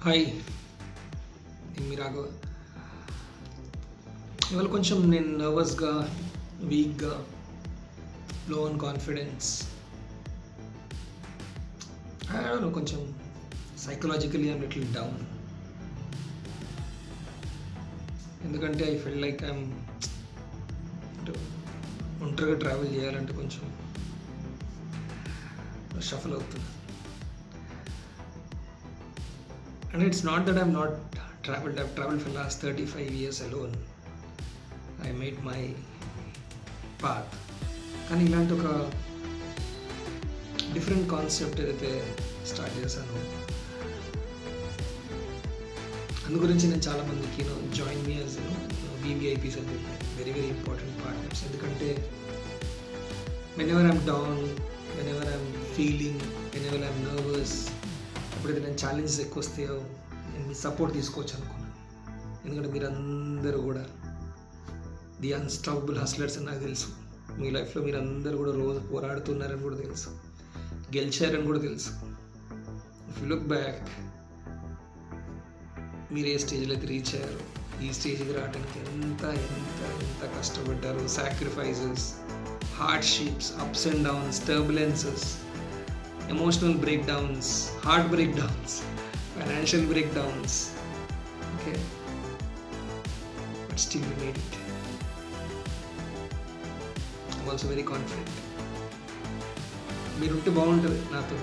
Hi, నేను మీ రాఘవ. ఇవాళ కొంచెం నేను నర్వస్గా, వీక్గా, లో ఆన్ కాన్ఫిడెన్స్, కొంచెం సైకలాజికలీ ఐమ్ లిటిల్ డౌన్. ఎందుకంటే ఐ ఫీల్ లైక్ ఐఎమ్ ఒంటరిగా ట్రావెల్ చేయాలంటే కొంచెం షఫల్ అవుతుంది. And it's not that I've not traveled. I've traveled for the last 35 years alone. I made my path. కానీ ఇలాంటి ఒక డిఫరెంట్ కాన్సెప్ట్ ఏదైతే స్టార్ట్ చేశానో అందు గురించి నేను చాలామందికి జాయిన్ మీ యాజ్ VVIPs అని చెప్పాను. Very very important partners. ఎందుకంటే whenever I'm down, whenever I'm feeling, whenever I'm nervous, ఎప్పుడైతే నేను ఛాలెంజెస్ ఎక్కువ వస్తాయో నేను మీ సపోర్ట్ తీసుకోవచ్చు అనుకున్నాను. ఎందుకంటే మీరందరూ కూడా ది అన్స్టాపబుల్ హస్లర్స్ అని నాకు తెలుసు. మీ లైఫ్లో మీరందరూ కూడా రోజు పోరాడుతున్నారని కూడా తెలుసు, గెలిచారని కూడా తెలుసు. ఇఫ్ యు లుక్ బ్యాక్, మీరు ఏ స్టేజ్లో అయితే రీచ్ అయ్యారో, ఈ స్టేజ్కి రావడానికి ఎంత ఎంత ఎంత కష్టపడ్డారు. Sacrifices, hardships, ups and downs, turbulences, emotional breakdowns, heart breakdowns, financial breakdowns, okay, but still we made it. I'm also very confident. మీరుంటే బాగుంటుంది నాతో,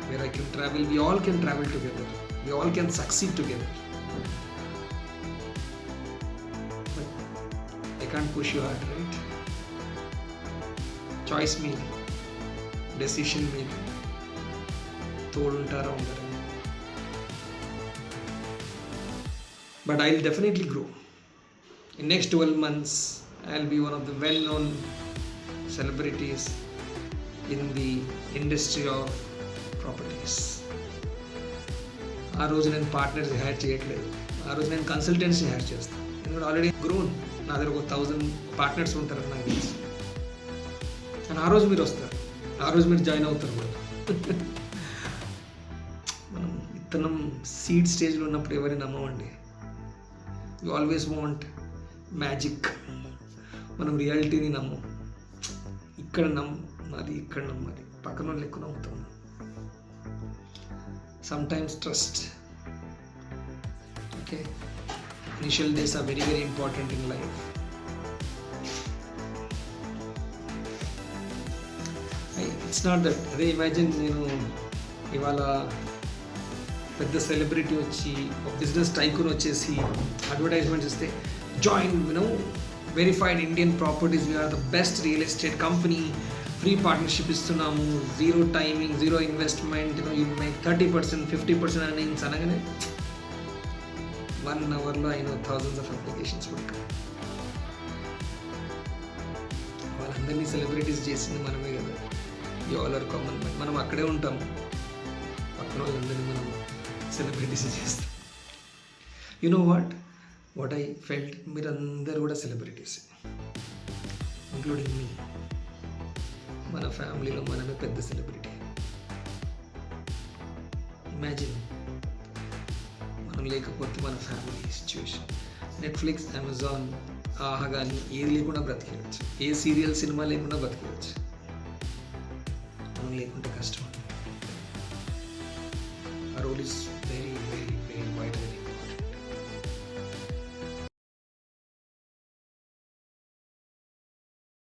where I can travel, we all can travel together, we all can succeed together, but I can't push you hard, right? Choice me, decision me, తోడుంటారా ఉండరు. But I will definitely grow. In next 12 months I will be one of the well known celebrities in the industry of properties. ఆ రోజు నేను partners hire చేయట్లేదు, ఆ రోజు నేను consultancy hire చేస్తాను. ఎందుకంటే ఆల్రెడీ గ్రోన్, నా దగ్గర ఒక 1000 పార్ట్నర్స్ ఉంటారని నాకు తెలుసు. అండ్ ఆ రోజు మీరు వస్తారు, ఆ రోజు మీరు జాయిన్ అవుతారు కూడా. మనం సీడ్ స్టేజ్లో ఉన్నప్పుడు ఎవరిని నమ్మమండి. You always want magic. మనం రియాలిటీని నమ్మం. ఇక్కడ నమ్మాలి, ఇక్కడ నమ్మాలి, పక్కన వాళ్ళు ఎక్కువ నమ్ముతాం. Sometimes trust. Okay, initial days are very very important in life. It's not that. అదే ఇమాజిన్, నేను ఇవాళ పెద్ద సెలబ్రిటీ వచ్చి, ఒక బిజినెస్ టైకూన్ వచ్చేసి అడ్వర్టైజ్మెంట్స్ ఇస్తే, join Verified Indian Properties, we are the best real estate company, free partnership ఇస్తున్నాము, zero timing, zero investment, you make 30%, 50% earnings అనగానే 1 hourలో అయిన థౌజండ్స్ ఆఫ్ అప్లికేషన్స్ పడక. వాళ్ళందరినీ సెలబ్రిటీస్ చేసింది మనమే కదా. You all are common man. మనం అక్కడే ఉంటాం, పక్కన వాళ్ళందరినీ మనం సెలబ్రిటీస్ చేస్తాం. You know what I felt, మీరందరూ కూడా సెలబ్రిటీస్, ఇంక్లూడింగ్ మీ. మన ఫ్యామిలీలో మనమే పెద్ద సెలబ్రిటీ. ఇమాజిన్, మనం లేకపోతే మన ఫ్యామిలీ సిచ్యువేషన్. నెట్ఫ్లిక్స్, అమెజాన్, ఆహా కానీ ఏది లేకుండా బ్రతికేయచ్చు, ఏ సీరియల్ సినిమా లేకుండా బ్రతికేయచ్చు. మనం లేకుంటే కష్టం. Our role is